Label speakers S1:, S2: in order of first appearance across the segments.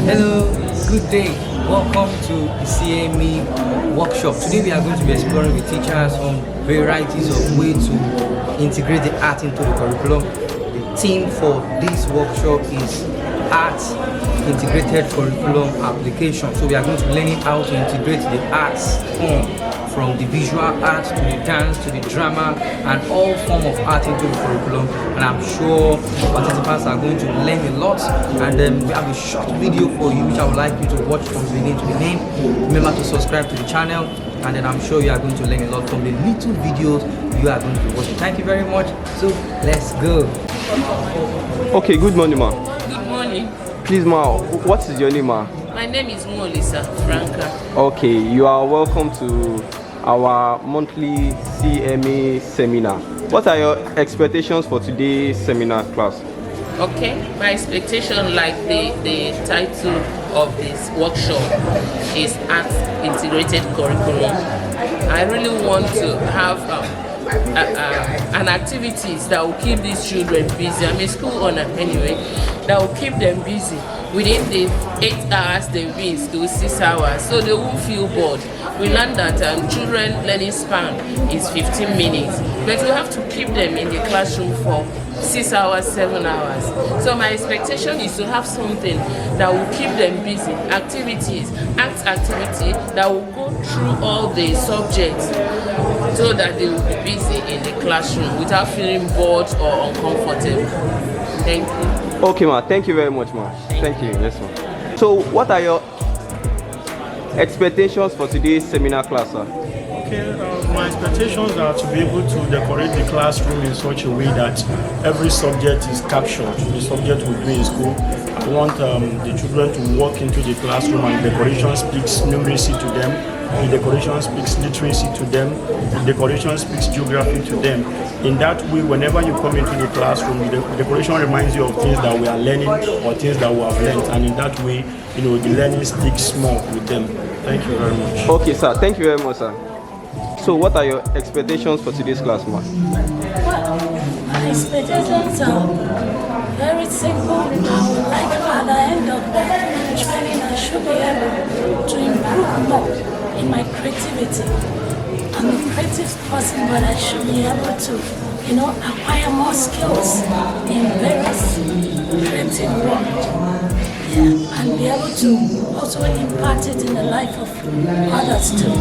S1: Hello, good day. Welcome to the CME workshop. Today we are going to be exploring with teachers on varieties of ways to integrate the art into the curriculum. The theme for this workshop is art integrated curriculum application. So we are going to be learning how to integrate the arts from the visual art to the dance to the drama and all form of art into the curriculum, and I'm sure participants are going to learn a lot. And then we have a short video for you which I would like you to watch from beginning to the end. Remember to subscribe to the channel, and then I'm sure you are going to learn a lot from the little videos you are going to watch. Thank you very much. So let's go.
S2: Okay, good morning, ma.
S3: Good morning.
S2: Please, ma, what is your name, ma?
S3: My name is Molisa Franca.
S2: Okay, you are welcome to our monthly CMA seminar. What are your expectations for today's seminar class?
S3: Okay, my expectation, like the title of this workshop is Art Integrated Curriculum. I really want to have an activities that will keep these children busy. I'm a school owner anyway, that will keep them busy within the 8 hours they be in school, 6 hours, so they won't feel bored. We learned that children learning span is 15 minutes, but we have to keep them in the classroom for 6 hours, 7 hours. So my expectation is to have something that will keep them busy, activities, activity that will go through all the subjects so that they will be busy in the classroom without feeling bored or uncomfortable. Thank you.
S2: Okay, ma, thank you very much, ma. Thank you. Yes, ma. So what are your expectations for today's seminar class, sir?
S4: Okay, my expectations are to be able to decorate the classroom in such a way that every subject is captured. The subject will be in school. I want the children to walk into the classroom and decoration speaks numeracy to them. The decoration speaks literacy to them. The decoration speaks geography to them. In that way, whenever you come into the classroom, the decoration reminds you of things that we are learning or things that we have learned. And in that way, the learning sticks more with them. Thank you very much.
S2: Okay, sir. Thank you very much, sir. So what are your expectations for today's class, ma?
S5: Well, my expectations are very simple. I would like at the end of the training I should be able to improve more in my creativity. I'm a creative person, but I should be able to, acquire more skills in various creative work. Yeah, and be able to also impact it in the life of others too,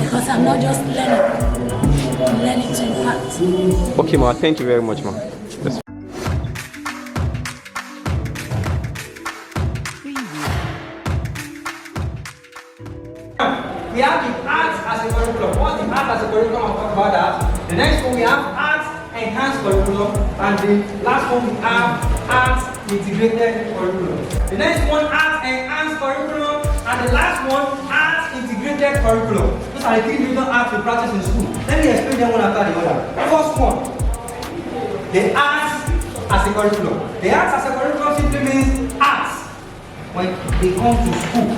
S5: because I'm not just learning, I'm learning to impact.
S2: Okay, ma, thank you very much, ma. Yes.
S1: We have the arts as a curriculum. What's the art as a curriculum? I'll talk about that. The next one we have arts enhanced curriculum, and the last one we have arts integrated curriculum. The next one arts enhanced curriculum, and the last one arts integrated curriculum. Those are the three different arts we practice in school. Let me explain them one after the other. First one, the arts as a curriculum. The arts as a curriculum simply means arts when they come to school,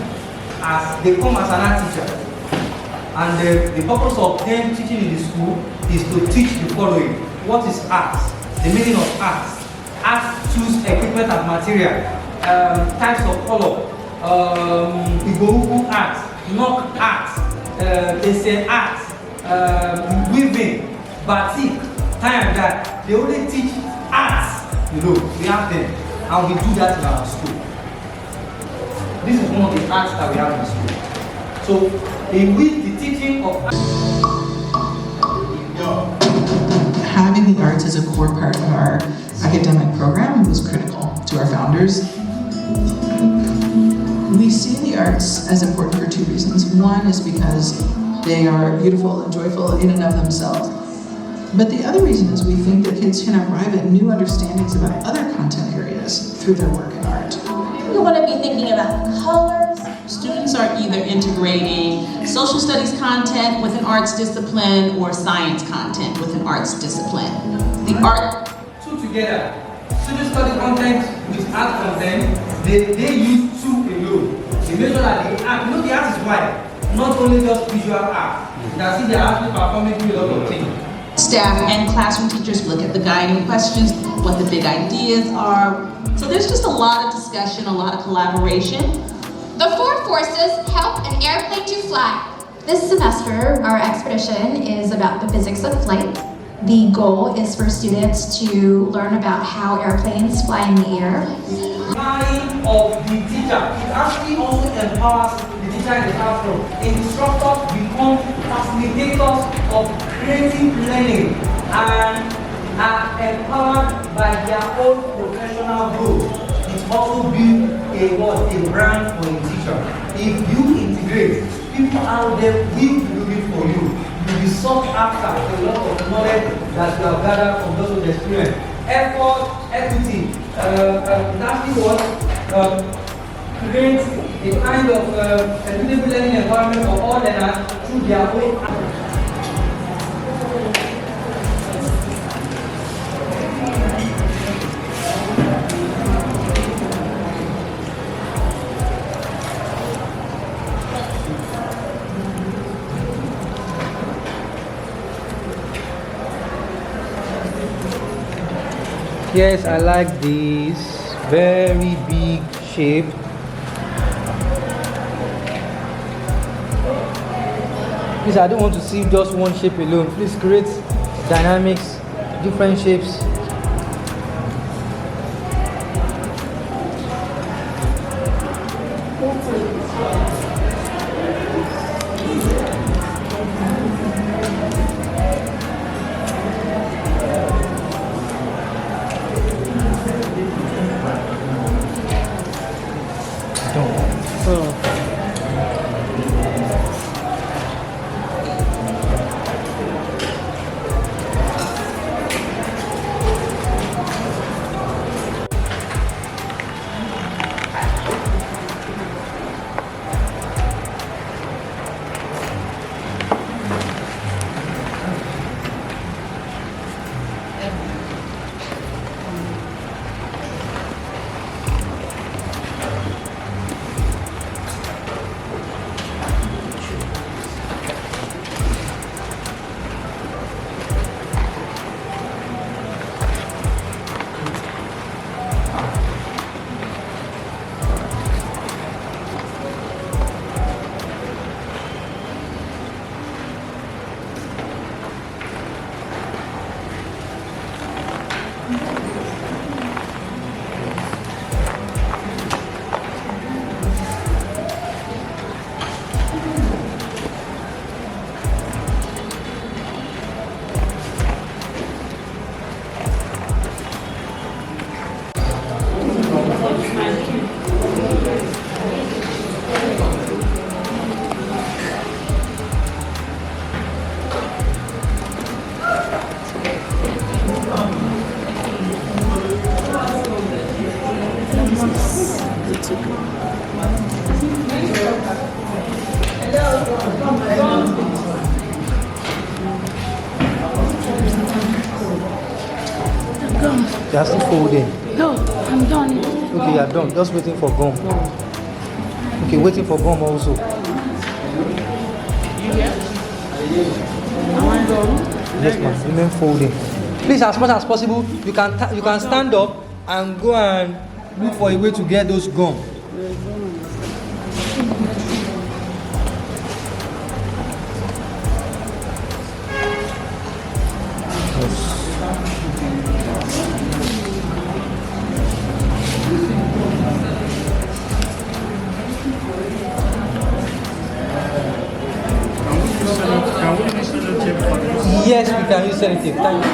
S1: as they come as an art teacher. And the purpose of them teaching in the school is to teach the following. What is art? The meaning of art. Art choose equipment and material. Types of color. Igboruku art. Knock art. They say art. Weaving. Batik. Tie and that. They only teach arts. We have them. And we do that in our school. This is one of the arts that we have in school. So, with the teaching of
S6: having the arts as a core part of our academic program was critical to our founders. We see the arts as important for two reasons. One is because they are beautiful and joyful in and of themselves. But the other reason is we think that kids can arrive at new understandings about other content areas through their work in art.
S7: We want to be thinking about colors. Students are either integrating social studies content with an arts discipline or science content with an arts discipline. The art
S1: two together. Social study content with art content, they use two alone. They make sure that the art, the art is wide, not only just visual art. You can see they are actually performing through a lot of things.
S7: Staff and classroom teachers look at the guiding questions, what the big ideas are. So there's just a lot of discussion, a lot of collaboration.
S8: The four forces help an airplane to fly. This semester, our expedition is about the physics of flight. The goal is for students to learn about how airplanes fly in the air.
S1: Mind of the teacher, it actually also empowers the teacher in the classroom. Instructors become facilitators of creative learning and are empowered by their own professional growth. It also builds a brand for a teacher. If you integrate, people out there will be looking for you. You'll be sought after a lot of knowledge that you have gathered from those experience. Effort, equity, lastly was create a kind of equitable learning environment for all learners through their own.
S9: Yes, I like this very big shape. Please, I don't want to see just one shape alone. Please create dynamics, different shapes. You are still folding.
S5: No, I'm done.
S9: Okay, you are done. Just waiting for gum. Okay, waiting for gum also. Yes, ma'am. Remain folding. Please, as much as possible, you can stand up and go and look for a way to get those gum. Yes, we can use anything. Thank you.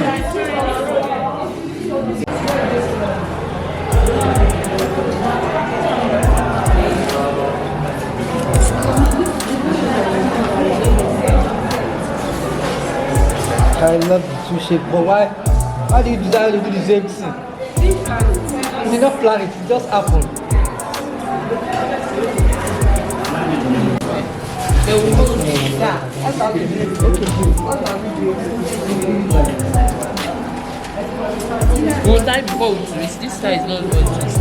S9: I love the two shape, but why do you desire to do the same thing? You did not plan it, it just happened.
S3: We'll die before we twist. This side is not going to twist.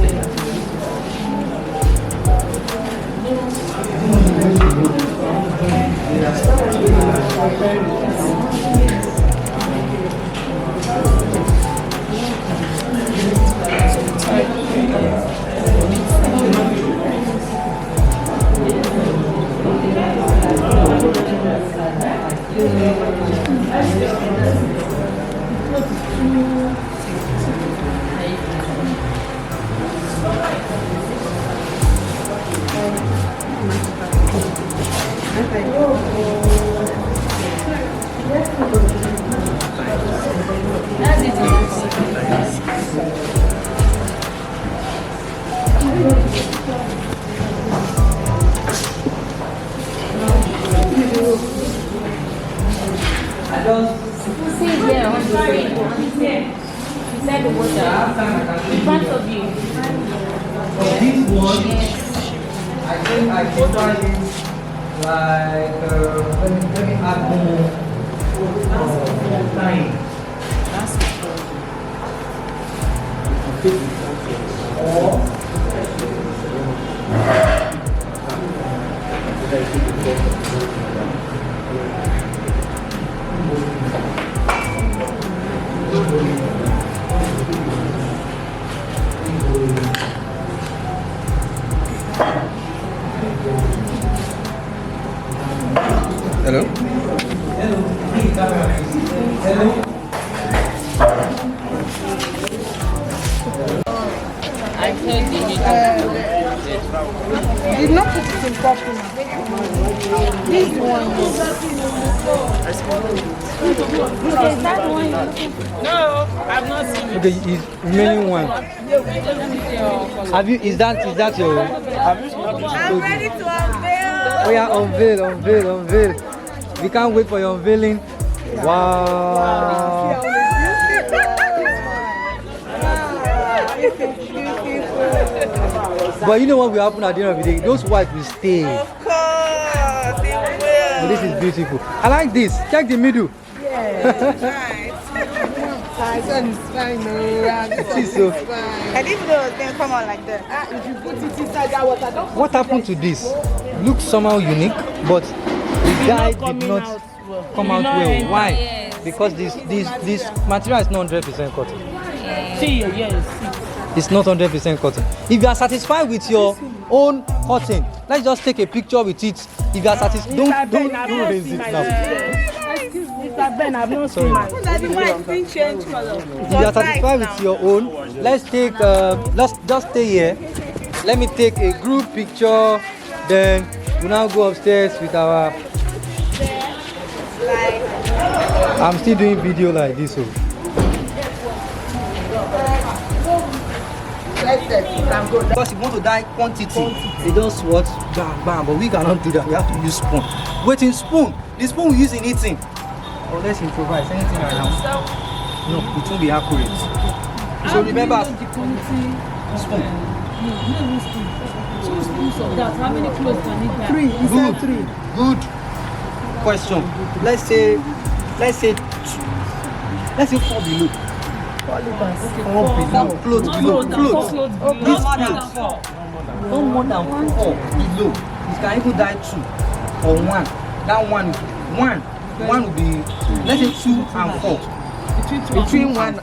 S1: just
S10: See there on the screen. Inside the water. In front of you.
S1: for this one, I think I can try it like let me add more time. Or
S2: Hello?
S1: hello. Hello.
S3: I told you
S10: Did not put it in properly. This one. Okay, that one you're looking for.
S3: No, I've not seen it.
S9: Okay, is remaining one. Have you? Is that your?
S10: I'm ready to unveil.
S9: Oh yeah, unveil. We can't wait for your unveiling. Wow. But you know what will happen at the end of the day? Those whites will stay.
S10: Of course, it will.
S9: But this is beautiful. I like this. Check the middle. See, so
S10: I didn't know it was going to come out like that. If you put it inside that water, don't
S9: what happened to this? Looks somehow unique, but the dye did not come out well. Why? Because this material is not 100% cotton.
S10: see, yes.
S9: It's not 100% cotton. If you are satisfied with your own cotton, let's just take a picture with it. If you are satisfied, don't raise it now.
S10: Excuse me, Mr. Ben, I've not
S9: Sorry,
S10: seen
S9: ma'am.
S10: mine. The white didn't change color.
S9: If you are satisfied with your own, let's take let's just stay here. Let me take a group picture, then we now go upstairs with our I'm still doing video like this. So. Because if you want to dye quantity, they just what? Bam, bam. But we cannot do that. We have to use spoon. Waiting spoon. The spoon we use in eating. Or let's improvise anything around. No, it won't be accurate. So remember, spoon.
S10: Two spoons of that. How many clothes can it buy?
S9: Good. Good question. Let's say 4 below. 4 below. Clothes below. Clothes. This clothes. No more than 4 below. You can even dye 2 or 1. That one will be, let's say 2 and 4. Between 2 and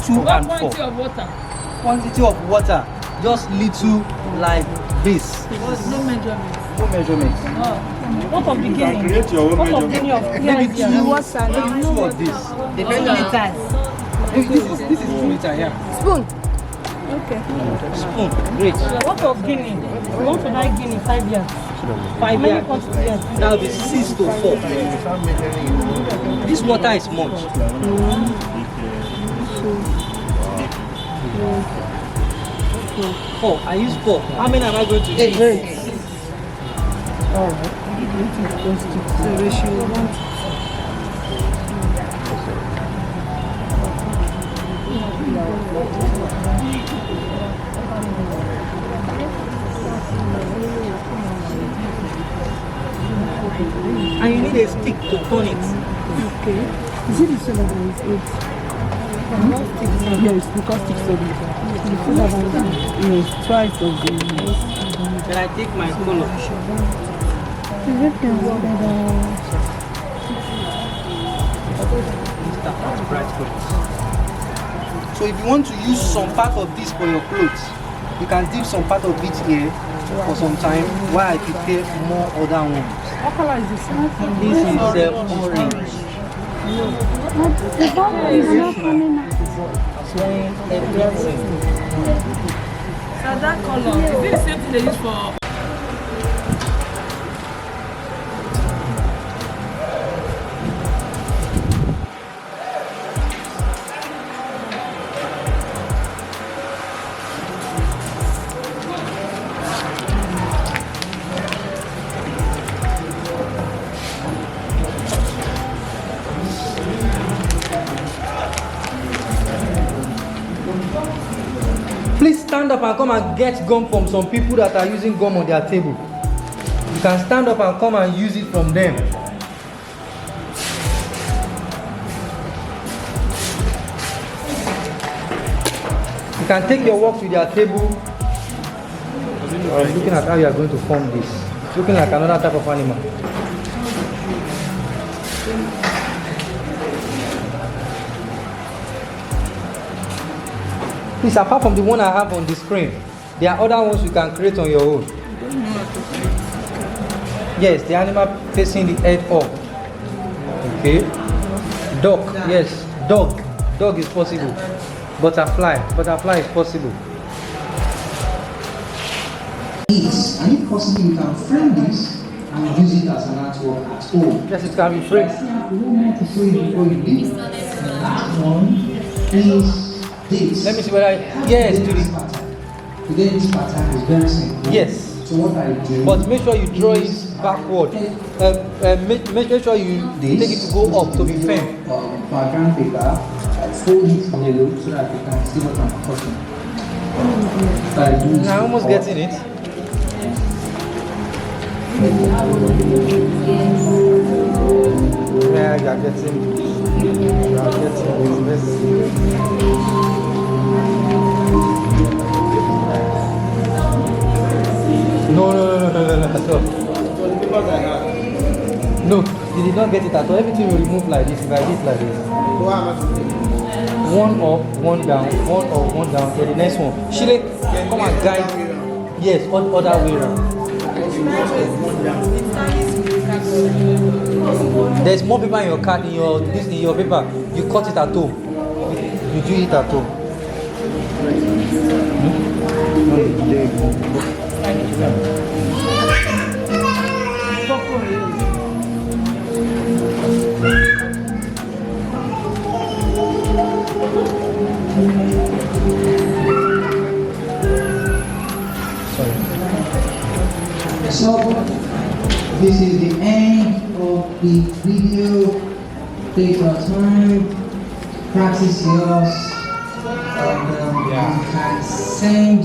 S9: 4.
S10: What quantity of water?
S9: Quantity of water, just little like this.
S10: No measurement.
S9: No measurement.
S10: What of beginning?
S4: Create your own
S10: What of
S4: measurement.
S10: beginning of
S9: Maybe
S10: clear?
S9: two of this.
S10: Depends on the time.
S9: This is 2 liter here.
S10: Spoon. Okay.
S9: Spoon. Great.
S10: What of Guinea? We want to buy Guinea 5 years. 5 years.
S9: That will be 6 to 4. This water is much. 4. I use 4. How many am I going to use? 8. Alright. The ratio 1. And you need a stick to turn it.
S10: Okay. Is it the same as 8? Yes, because it's so big. Yes, twice of the.
S9: Then I take my color. Bright colors. So if you want to use some part of this for your clothes, you can dip some part of it here for some time while I prepare more other ones.
S10: What color is this?
S9: This is orange.
S10: The bottle is not coming out. So that color, is it the same thing they use for?
S1: stand up and come and get gum from some people that are using gum on their table. You can stand up and come and use it from them. You can take your work to their table. I'm looking at how you are going to form this. It's looking like another type of animal. Please, apart from the one I have on the screen, there are other ones you can create on your own. Yes, the animal facing the head up. Okay. Dog, yes, dog. Dog is possible. Butterfly is possible.
S11: And if possible, you can frame this and use it as an artwork at home.
S1: Yes, it can be framed.
S11: One more to show you before you leave. The last one is this.
S1: Let me see whether yes, to the
S11: Today this pattern is very simple.
S1: yes.
S11: So what I do?
S1: But make sure you draw it backward. Make sure you take it to go up to be firm.
S11: Background paper, fold it yellow so that you can see what I'm cutting. So I do this
S1: I'm almost
S11: before.
S1: getting it. Yeah, you are getting it. Let's see. No, at all. No, you did not get it at all. Everything will remove like this. One up, one down, one up, one down. Yeah, the next one. Shile, come and guide. Yes, other way around. There's more paper in your card, in your paper. You cut it at home. You do it at home.
S11: So this is the end of the video. Take your time, practice yours, and you can send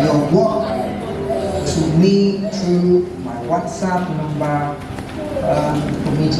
S11: your work to me through my WhatsApp number for me to